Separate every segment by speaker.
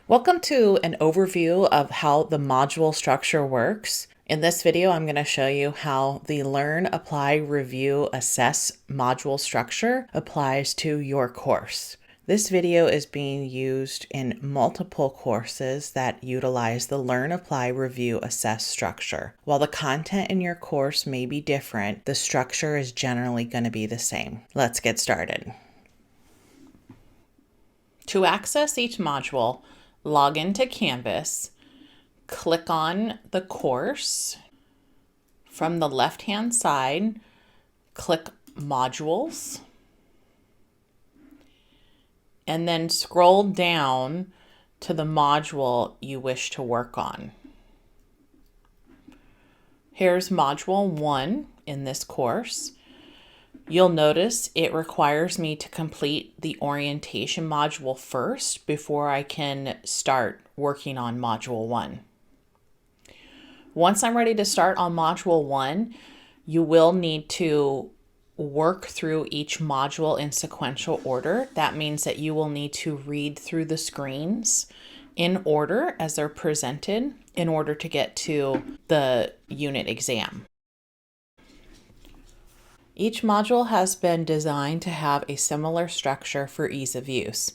Speaker 1: Welcome to an overview of how the module structure works. In this video, I'm going to show you how the Learn, Apply, Review, Assess module structure applies to your course. This video is being used in multiple courses that utilize the Learn, Apply, Review, Assess structure. While the content in your course may be different, the structure is generally going to be the same. Let's get started. To access each module, log into Canvas, click on the course. From the left-hand side, click Modules, and then scroll down to the module you wish to work on. Here's Module 1 in this course. You'll notice it requires me to complete the orientation module first before I can start working on Module 1. Once I'm ready to start on Module 1, you will need to work through each module in sequential order. That means that you will need to read through the screens in order as they're presented in order to get to the unit exam. Each module has been designed to have a similar structure for ease of use.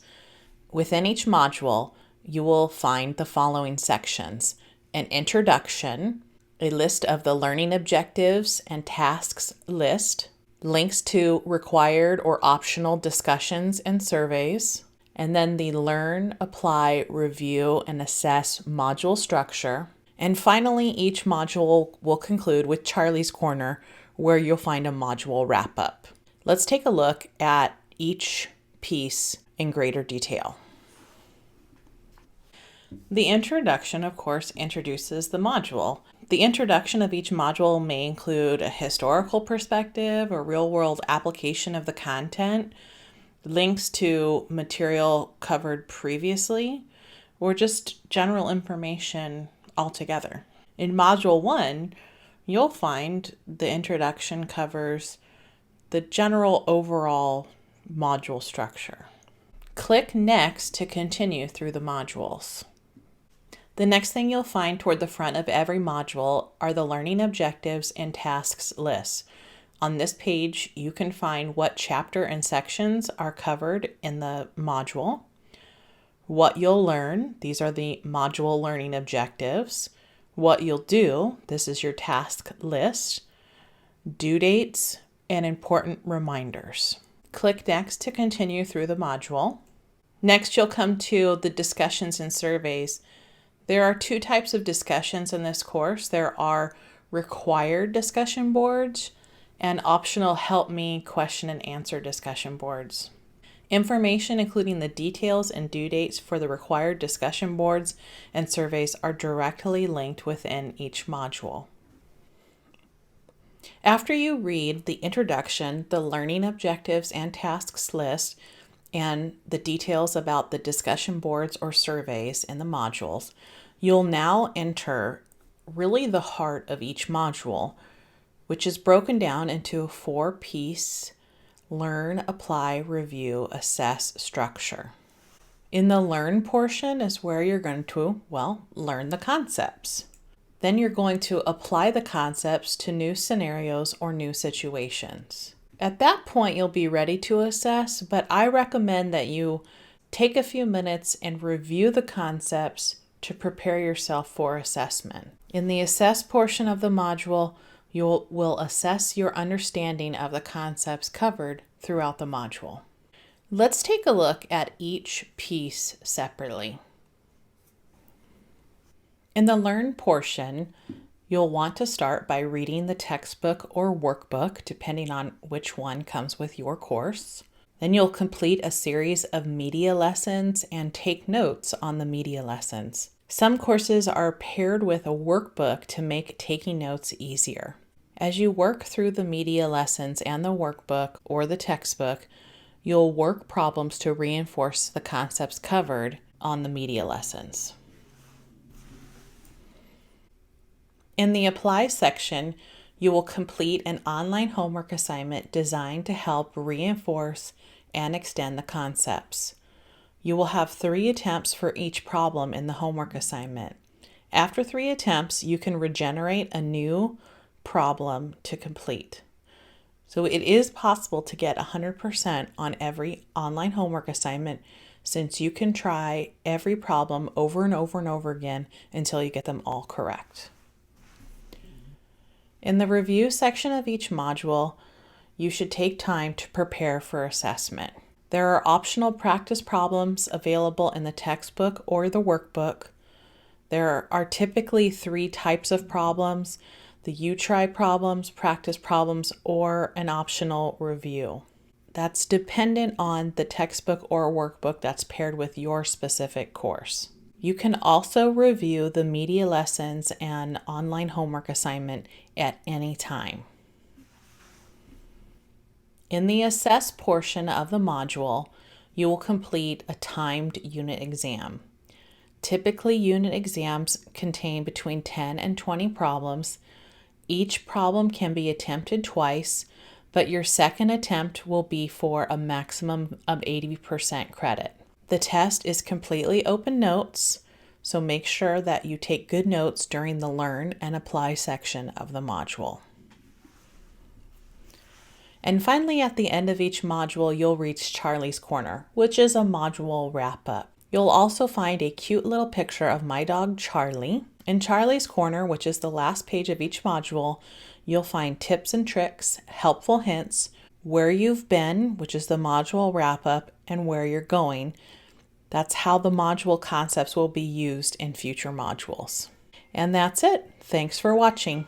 Speaker 1: Within each module, you will find the following sections: an introduction, a list of the learning objectives and tasks list, links to required or optional discussions and surveys, and then the Learn, Apply, Review, and Assess module structure. And finally, each module will conclude with Charlie's Corner, where you'll find a module wrap-up. Let's take a look at each piece in greater detail. The introduction, of course, introduces the module. The introduction of each module may include a historical perspective, a real-world application of the content, links to material covered previously, or just general information altogether. In Module 1, you'll find the introduction covers the general overall module structure. Click Next to continue through the modules. The next thing you'll find toward the front of every module are the learning objectives and tasks lists. On this page, you can find what chapter and sections are covered in the module, what you'll learn, these are the module learning objectives, what you'll do, this is your task list, due dates, and important reminders. Click Next to continue through the module. Next, you'll come to the discussions and surveys. There are two types of discussions in this course. There are required discussion boards and optional help me question and answer discussion boards. Information, including the details and due dates for the required discussion boards and surveys, are directly linked within each module. After you read the introduction, the learning objectives and tasks list, and the details about the discussion boards or surveys in the modules, you'll now enter really the heart of each module, which is broken down into a 4-piece Learn, Apply, Review, Assess structure. In the Learn portion is where you're going to, learn the concepts. Then you're going to apply the concepts to new scenarios or new situations. At that point, you'll be ready to assess, but I recommend that you take a few minutes and review the concepts to prepare yourself for assessment. In the Assess portion of the module, you will assess your understanding of the concepts covered throughout the module. Let's take a look at each piece separately. In the Learn portion, you'll want to start by reading the textbook or workbook, depending on which one comes with your course. Then you'll complete a series of media lessons and take notes on the media lessons. Some courses are paired with a workbook to make taking notes easier. As you work through the media lessons and the workbook or the textbook, you'll work problems to reinforce the concepts covered on the media lessons. In the Apply section, you will complete an online homework assignment designed to help reinforce and extend the concepts. You will have 3 attempts for each problem in the homework assignment. After 3 attempts, you can regenerate a new problem to complete. So it is possible to get 100% on every online homework assignment, since you can try every problem over and over and over again until you get them all correct. In the review section of each module, you should take time to prepare for assessment. There are optional practice problems available in the textbook or the workbook. There are typically 3 types of problems: the you-try problems, practice problems, or an optional review. That's dependent on the textbook or workbook that's paired with your specific course. You can also review the media lessons and online homework assignment at any time. In the assess portion of the module, you will complete a timed unit exam. Typically, unit exams contain between 10 and 20 problems. Each problem can be attempted twice, but your second attempt will be for a maximum of 80% credit. The test is completely open notes, so make sure that you take good notes during the Learn and Apply section of the module. And finally, at the end of each module, you'll reach Charlie's Corner, which is a module wrap-up. You'll also find a cute little picture of my dog, Charlie. In Charlie's Corner, which is the last page of each module, you'll find tips and tricks, helpful hints, where you've been, which is the module wrap-up, and where you're going. That's how the module concepts will be used in future modules. And that's it. Thanks for watching.